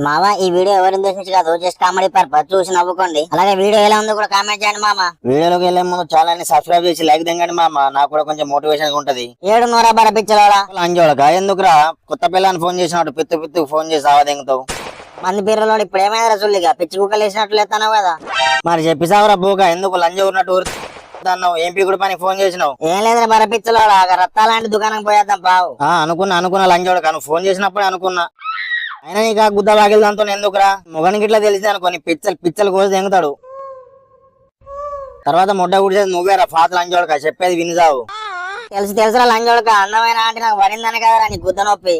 మామ ఈ వీడియో ఎవరు ఉద్దేశించి కాదు, జస్ట్ కామెడీ పర్పస్ చూసి నవ్వుకోండి. అలాగే వీడియో ఎలా ఉందో కూడా కామెంట్ చేయండి మామ. వీడియోలోకి వెళ్లే ముందు ఛానల్ ని సబ్స్క్రైబ్ చేసి లైక్ దింగండి మామ, నాకు కూడా కొంచెం మోటివేషన్ ఉంటది. ఏడు నూరా బర పిచ్చలోడా అంజోడక ఎందుకురా కొత్త పిల్లని ఫోన్ చేసినట్టు పిత్తు పిత్తు ఫోన్ చేసి ఆవదింగుతావు. మంది పిల్లలు ఇప్పుడు ఏమైనా రసూలిగా పిచ్చి కుక్కలు వేసినట్లు లేతున్నావు కదా. మరి చెప్పిసావురా బోగా, ఎందుకు లంజ ఊరినట్టు ఊరుతున్నావు? ఏం పీకుడు పని ఫోన్ చేసినావు? ఏం లేదురా బర పిచ్చలోడా, రత్తాలాంటి దుకాణం పోయేద్దాం పావు. అనుకున్నా లంజోడక, నువ్వు ఫోన్ చేసినప్పుడే అనుకున్నా. అయినా నీకు ఆ గుద్ద వాకిల్ దాంతో ఎందుకురా? మొగనికి ఇట్లా తెలిసింది అనుకో, నీ పిచ్చలు కోసి దెంగుతాడు. తర్వాత ముడ్డ గుడిసేది నువ్వేరా ఫాత్ లంజోడక, చెప్పేది వినిసావు. తెలుసురా లంజోడక, అందమైన ఆంటీ నాకు పడిందని కదరా నీ గుద్ద నొప్పి.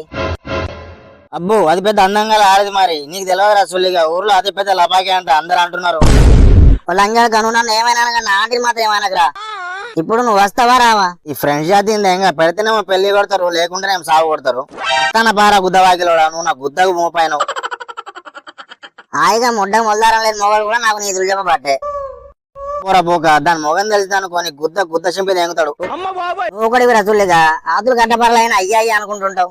అబ్బో అది పెద్ద అందంగా ఆడదు, మరి నీకు తెలియదురా సుల్లిగా, ఊర్లో అతి పెద్ద లపాకి అంట అందరు అంటున్నారు. లంజోడక నువ్వు నన్ను ఏమైనా నా ఆంటీని మాత్రం ఏమనకరా. ఇప్పుడు నువ్వు వస్తావా రావా? ఈ ఫ్రెండ్స్ జాతి ఇంకా పెడితేనేమో పెళ్లి కొడతారు, లేకుంటేనేమో సాగు కొడతారు. తన పారా గుద్ద వాకిలోడా, నువ్వు నా గుద్దకు మోపాయినావు. హాయిగా ముడ్డ మొల్దారం లేదు మొగలు కూడా నాకు నీతులు చెప్పబట్టే. పోరా పోక, దాని మొగం తెలిసి అనుకోని గుద్ద చింపి ఎంగుతాడు. నువ్వు కూడా రసూలిగా ఆతులు గడ్డపరలైన అయ్యాయి అనుకుంటుంటావు.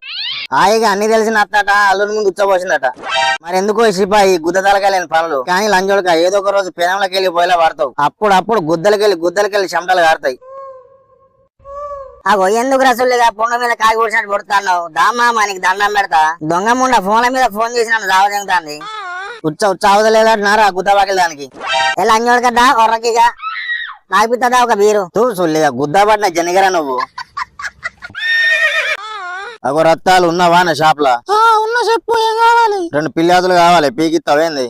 హాయిగా అన్ని తెలిసిన అత్తట అల్లుని ముందు ఉచ్చబోసిందట. మరి ఎందుకో సిపాయి గుద్ద తలకెళ్ళిన పనులు. కానీ లంజోడక ఏదో ఒక రోజు పెనంలోకి వెళ్ళి పోయిలా పడతావు. అప్పుడు గుద్దలకెళ్ళి చెమటలు కారుతాయి. అగో ఎందుకు రసూలిగా పొంగ మీద కాగి కూర్చున్నట్టు కొడుతున్నావు? దామా నీకు దండం పెడతా. దొంగ ముండ ఫోన్ల మీద ఫోన్ చేసి నన్ను దావజంగుతాంది. ఉచ్చ అవదలేదన్నారా గుద్ద వాకిల్ దానికి. ఎలా అంజోడకడ్డా ఒర్రకిగా నాకు పిత్తదా ఒక బీరు చూసులిగా గుద్ద పడిన జనిగరా నువ్వు. అగో రత్తాలు ఉన్నావా నా షాప్ లా? ఉన్నా చెప్పు, ఏం కావాలి? 2 పిల్లాదులు కావాలి, పీకిస్తావేంది?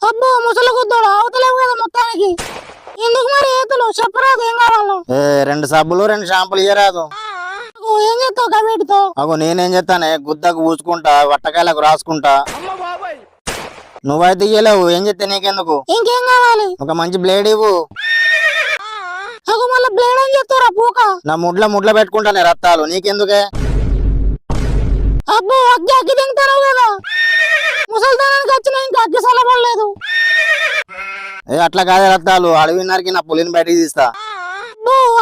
అబ్బో ముసలి గుద్దోడు అవతలేవు కదా మొత్తానికి. ఎందుకు మరి ఏతులు చెప్పరాదు, ఏం కావాలో? 2 సబ్బులు 2 షాంపులు ఇయ్యరాదు. ఏం చేస్తావు కబేటితో? అగో నేనేం చేస్తానే, గుద్దకు పూసుకుంటా, వట్టకాయలకు రాసుకుంటా. నువ్వైతే ఇయ్యలేవు, ఏం చెప్తే నీకెందుకు? ఇంకేం కావాలి? ఒక మంచి బ్లేడ్ ఇవ్వు. అగో మళ్ళీ బ్లేడ్ అని చెప్తారా పూక? నా ముడ్ల పెట్టుకుంటానే రత్తాలు, నీకెందుకే? అబ్బో అగ్గి తింటావు కదా, ముసలితనానికి వచ్చిన ఇంకా అగ్గి సలపడలేదు. అట్లా కాదే రత్తాలు, అడవిన్నరికి నా పులిని బయటికి తీస్తా.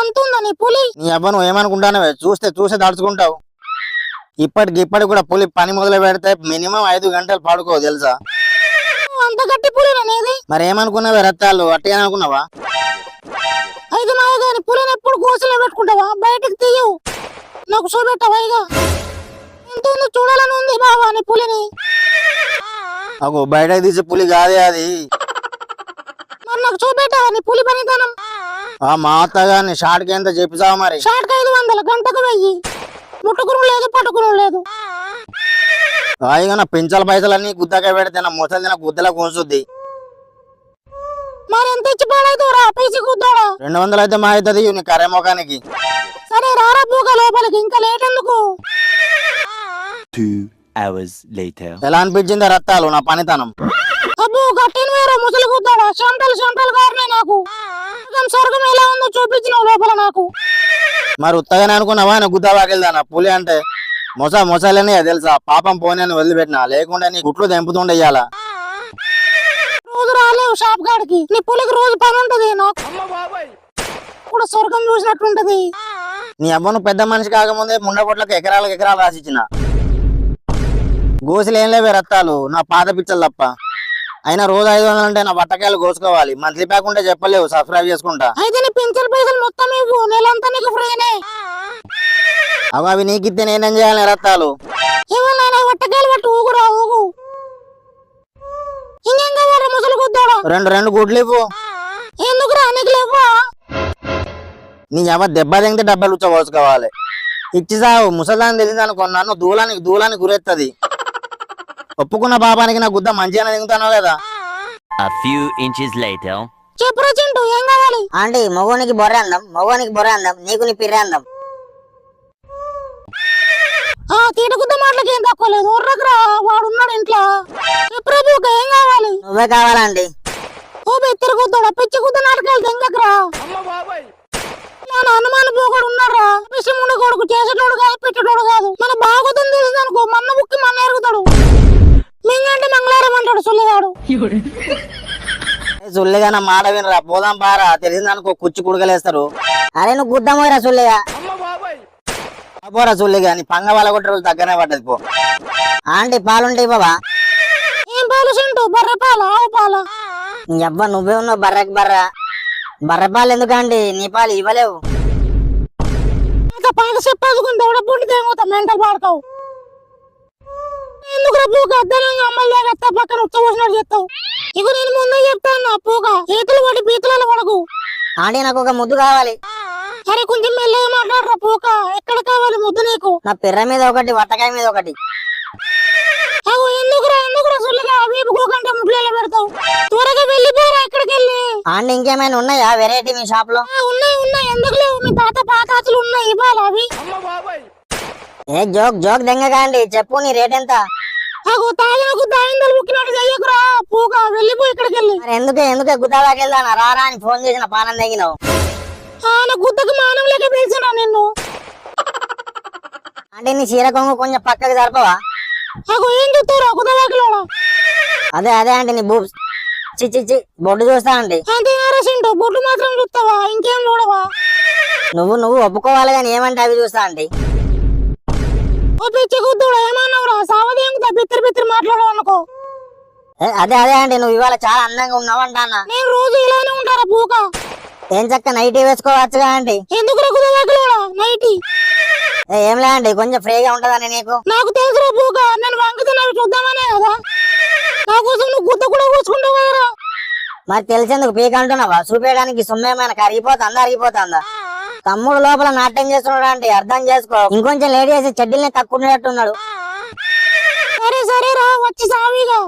అంతుందా నీ పులి? నీ అబ్బా నువ్వు ఏమనుకుంటానవే, చూస్తే దడుచుకుంటావు. ఇప్పటికి కూడా పులి పని మొదలు పెడితే మినిమం 5 గంటలు పడుకో తెలుసా? అంత గట్టి పులి అనేది. మరి ఏమనుకున్నావే రత్తాలు, అట్టిగా అనుకున్నావా? అయితే నాయగాని పులిని ఎప్పుడు గోసలో పెట్టుకుంటావా? బయటకు తీయవు, నాకు చూపెట్టవా? ఇక ఎంత ఉందో చూడాలని ఉంది బావా నీ పులిని. అగో బయటకు తీసే పులి కాదే అది. మరి నాకు చూపెట్టవా నీ పులి పనితనం? మా అత్తగారిని షార్ట్కి ఎంత చెప్పిసావు మరి? షార్ట్కి 500, గంటకు 1000. ముట్టుకురు లేదు పట్టుకురు లేదు. హాయిగా నా పింఛల పైసలన్నీ గుద్దగా పెడితే నా ముసలి నా గుద్దలా కూర్చుద్ది. మరి ఎంత ఇచ్చి పాడైతావురా పైసి గుద్దోడా? 200 అయితే మా అవుతుంది నీ కర్రె మొఖానికి. సరే రారా పూక లోపలికి, ఇంకా లేట్ ఎందుకు? 2 hours later. ఎలా అనిపించింది రత్తాలు నా పనితనం? అబ్బో గట్టిన వేరే ముసలి గుద్దోడా, చెమటలు కారణే నాకు. స్వర్గం ఎలా ఉందో చూపించినావు లోపల నాకు. మరి ఉత్తగానే అనుకున్నావా నా గుద్ద వాకిల్దానా? పులి అంటే మొసలనే తెలుసా? పాపం పోనీ అని వదిలిపెట్టినా, లేకుండా నీ గుట్లు తెంపుతుండేయాల. రోజు రాలేవు షాప్ కాడికి, నీ పులికి రోజు పని ఉంటది. నాకు కూడా స్వర్గం చూసినట్టుంటది. నీ అబ్బను పెద్ద మనిషి కాకముందే ముండగొట్లకు ఎకరాలు రాసిచ్చిన. గోసులు ఏం లేవే రత్తాలు, నా పాత పిచ్చలు తప్ప. అయినా రోజు 500 అంటే నా బట్టకాయలు కోసుకోవాలి. మంత్లీ ప్యాక్ ఉంటే చెప్పలేవు, సబ్స్క్రైబ్ చేసుకుంటా. అయితే నీ పింఛన్ పైసలు మొత్తం ఇవ్వు, నెలంతా నీకు ఫ్రీనే. అవి నీకిస్తే నేనేం చేయాలి రత్తాలు? ఏమన్నా బట్టకాయలు పట్టు, ఊగురా ఊగు. ఇంకేం కావాలి ముసలి గుద్దోడా? 2 గుడ్లు ఇవ్వు. ఎందుకురా నీకు లేవా? నీ అవ్వ దెబ్బ తెంగితే డబ్బలు ఉచ్చ కోసుకోవాలి. ఇచ్చి సావు, ముసలాన్ని తెలిసింది అనుకో, నన్ను దూలానికి గురెత్తది. ఒప్పుకున్న పాపానికి నా గుద్ద మంచిగానే దిగుతాను కదా. A few inches later. చెప్పురా చింటూ, ఏం కావాలి? ఆంటీ మగోనికి బొర్రె అందం, నీకు నీ పిర్రె అందం. తీటగుద్ద మాటలకి ఏం తక్కువ లేదు, ఊర్రకురా వాడు ఉన్నాడు ఇంట్లో. చెప్పురా పూక, ఏం కావాలి? నువ్వే కావాలండి. ఓ బెత్తిరి గుద్దోడా, పిచ్చి గుద్ద నాటకాలు తెంగకరా. మన అనుమాన పోగొడు ఉన్నారా? విషముండ కొడుకు చేసేటోడు కాదు, పెట్టేటోడు కాదు. మన బాగోదని తెలిసిందనుకో, మన్న బుక్కి మన్న ఎరుగుతాడు. మింగంటే మంగళవారం అంటాడు సుల్లిగాడు. సుల్లిగా నా మాట వినరా, పోదాం పారా, తెలిసిందనుకో కుచ్చి కుడగలేస్తారు. అరే నువ్వు గుద్దమోరా సుల్లిగా. పోరా సుల్లిగా, నీ పంగ వాళ్ళ కొట్టే రోజు దగ్గరనే పడ్డది పో. ఆంటీ పాలుంటాయి బాబా. ఏం పాలు చింటూ? బర్రె పాల, ఆవు పాల? ఎవ్వ నువ్వే ఉన్నావు బర్రెకి బర్రె పాలు ఎందుకండి? నీ పాలు ఇవ్వలేవు. ఇంకా పాట చెప్పదుకుని దౌడబుండి తేమవుతా మెంటల్ పాడతావు. ఎందుకు పూక అద్దనంగా అమ్మలు దాకా పక్కన ఉచ్చబోసినట్టు చెప్తావు. ఇక నేను ముందే చెప్తాను నా పూక ఈతలు పడి పీతలలో పడకు. ఆంటీ నాకు ఒక ముద్దు కావాలి. అరే కొంచెం మెల్లగా మాట్లాడరా పూక. ఎక్కడ కావాలి ముద్దు నీకు? నా పిర్ర మీద ఒకటి, వట్టకాయ మీద ఒకటి. అగో ఎందుకురా సుల్లిగా వీపుకోకంటే ముడ్లలో పెడతావు. త్వరగా వెళ్ళిపోరా ఇక్కడికి వెళ్ళి. ఆంటీ ఇంకేమైనా ఉన్నాయా వెరైటీ మీ షాప్ లో? ఉన్నాయి ఎందుకు లేవు? మీ తాత పాతాతలు ఉన్నాయి ఇవ్వాలి అవి. ఏ జోక్ దెంగగా అండి, చెప్పు నీ రేట్ ఎంత? అగో తాగినకు దాయిందలు ముక్కినట్టు చెయ్యకురా పూక. వెళ్ళిపో ఇక్కడికి వెళ్ళి. మరి ఎందుకే గుద్దాకి వెళ్దానా? రారా అని ఫోన్ చేసిన పానం తగినావు. నా గుద్దకు మానం లేక పిలిచినా నిన్ను. అంటే నీ చీర కొంగు కొంచెం పక్కకి జరపవా? అగో ఏం చూస్తావురా గుద్దవాకిలోడా? అదే అంటే నీ బూబ్స్ చి బొడ్డు చూస్తా అండి. అంతేనారా సింటూ? బొడ్డు మాత్రం చూస్తావా? ఇంకేం చూడవా? నువ్వు ఒప్పుకోవాలి కానీ ఏమంటే అవి చూస్తా అండి. ఓ పిచ్చి గుద్దుడా ఏమన్నావురా? సావదేంగుతా బిత్తిరి మాట్లాడవు అనుకో. అదే అంటే నువ్వు ఇవాళ చాలా అందంగా ఉన్నావు అంటానా. నేను రోజు ఇలానే ఉంటారా పూక? ఏం చక్క నైటీ వేసుకోవచ్చుగా అండి. ఎందుకురా గుద్దవాకిలోడా నైటీ? ఏం లేదండి, కొంచెం ఫ్రీగా ఉంటదని నీకు. నాకు తెలుసురా పూక. నేను వంకుతున్నావి చూద్దామనే కదా. నా కోసం నువ్వు గుద్ద కూడా కూర్చుకుంటావు కదరా. మరి తెలిసేందుకు పీక అంటున్నావా? చూపేయడానికి సొమ్మేమైనా అరిగిపోతుందా? తమ్ముడు లోపల నాట్యం చేస్తున్నాడు అంటే అర్థం చేసుకో. ఇంకొంచెం లేట్ చేసి చెడ్డీల్ని కక్కునేటట్టున్నాడు. సరేరా వచ్చి సావిగా.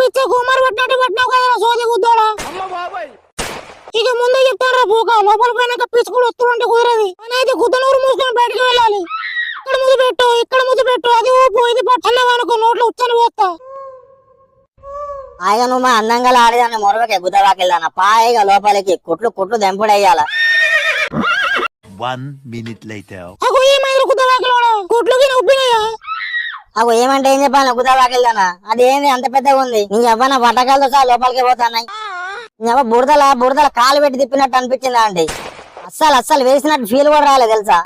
పిచ్చకు మరి పట్టినావు కదరా సోది గుద్దోడా. ఇక ముందే చెప్తాను పూక. లోపల పోయినాక పిచ్చుకుడు వస్తుంటే కుదరది. అయితే గుద్దనూరు మూసుకొని బయటకు వెళ్ళాలి. ఇక్కడ ముద్దు పెట్టు అది ఊపు ఇది పట్టన్నావు అనుకో నోట్లో ఉచ్చని పోతా. ఆయన నువ్వు మా అందంగా ఆడేదాన్ని మొరవకే గుద్దవాకెళ్దానా. పాయిగా లోపలికి కుట్లు దెంపుడయ్యాల. 1 minute later. అగో ఏమైంది గుద్దవాకిలోడా? గుడ్లుకి ఉబ్బినాయా? అగో ఏమంటే ఏం చెప్పాను గుద్దవాకెళ్దానా? అది ఏంది అంత పెద్దగా ఉంది? నీ ఎవ్వన వటకాలతో సహా లోపలికి పోతాన్నాయి. నీ ఎవ్వ బురదల కాలు పెట్టి తిప్పినట్టు అనిపించిందా అండి? అస్సలు వేసినట్టు ఫీల్ కూడా రాలేదు తెలుసా.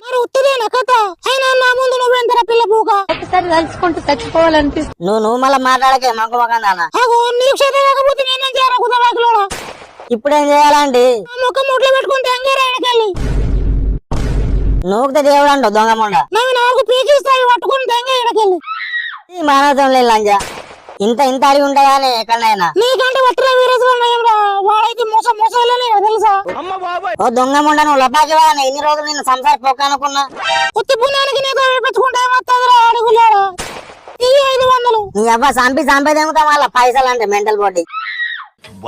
మరి ఉత్తదేనా కథ? అయినా నా ముందు నువ్వెంతరా పిల్ల పూక. ఒకసారి తలుచుకుంటూ చచ్చిపోవాలనిపిస్తుంది. నువ్వు మళ్ళీ మాట్లాడకే మంకు మొకందానా. అగో నీకు చేత కాకపోతే నేనేం చేయరా గుద్దవాకిలోడా? ఇప్పుడేం చేయాలండి? ముఖం ముట్లో పెట్టుకుని తెంగారా ఎడకెళ్ళి. నూకితే దేవుడు అంటూ దొంగ ముండ. నవ్వి నాకు పీకిస్తాయి పట్టుకుని తెంగ ఎడకెళ్ళి. ఈ మానవతం లేదు లంజా. ఇంత అడిగి ఉంటాయని ఎక్కడైనా. నీకంటే వట్టిన వీరేశ్వరా. వాడైతే మోసాలనే తెలుసా. ఓ దొంగ ముండ నువ్వు లపాకి వాడిన ఇన్ని రోజులు నిన్ను సంసార పొక్క అనుకున్నా. ఉత్తి పుణ్యానికి నీతో పెట్టుకుంటే ఏమవుతుందిరా అడుగులాడా. 500. నీ అవ్వ సంపేదేముతా వాళ్ళ పైసలు అంటే మెంటల్ బాడీ.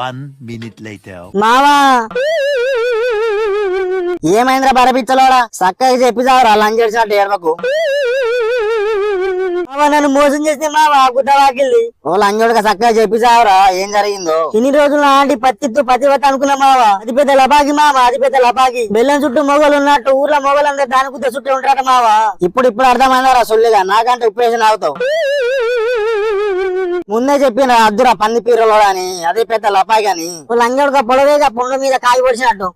1 minute later. మావా ఏమైందిరా బరపిచ్చలోడా? చక్కగా చెప్పిదావురా లంచేసినట్టు ఏడవకు. నన్ను మోసం చేస్తే మావా గుద్దవాకిల్ది. ఓ లంజోడుగా చక్కగా చెప్పిసావురా ఏం జరిగిందో. ఇన్ని రోజులు ఆంటీ పతివత అనుకున్నా మావా. అది పెద్ద లపాకి మావా, అది పెద్ద లపాకి. బెల్లం చుట్టూ మొగలు ఉన్నట్టు ఊర్లో మొగలందరూ దాని కుద్ద చుట్టూ ఉంటారట మావా. ఇప్పుడు అర్థమైందారా సొల్లిగా? నాకంటే ఉప్పేసిన అవుతావు. ముందే చెప్పిన అద్దురా పంది పీరలోడా అని. అదే పెద్ద లపాకి అని. లంజోడుగా పొడవేగా పుండు మీద కాయ పొడిచినట్టు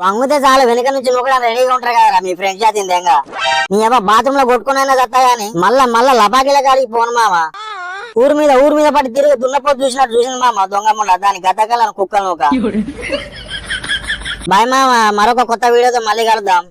వంగితే చాలా వెనుక నుంచి నువ్వు కూడా రెడీగా ఉంటారు కదరా మీ ఫ్రెండ్స్ జాతిందేంగా. నీ అబ్బా బాత్రూమ్ లో కొట్టుకున్నా చత్తా గాని మళ్ళా లపాకిల కాడికి పోను మామ. ఊరు మీద పడి తిరిగి దున్నపోతు చూసింది మామ దొంగ ముండ. దాని గతకాలను కుక్కలు బాయ్ మామ. మరొక కొత్త వీడియోతో మళ్ళీ కలుద్దాం.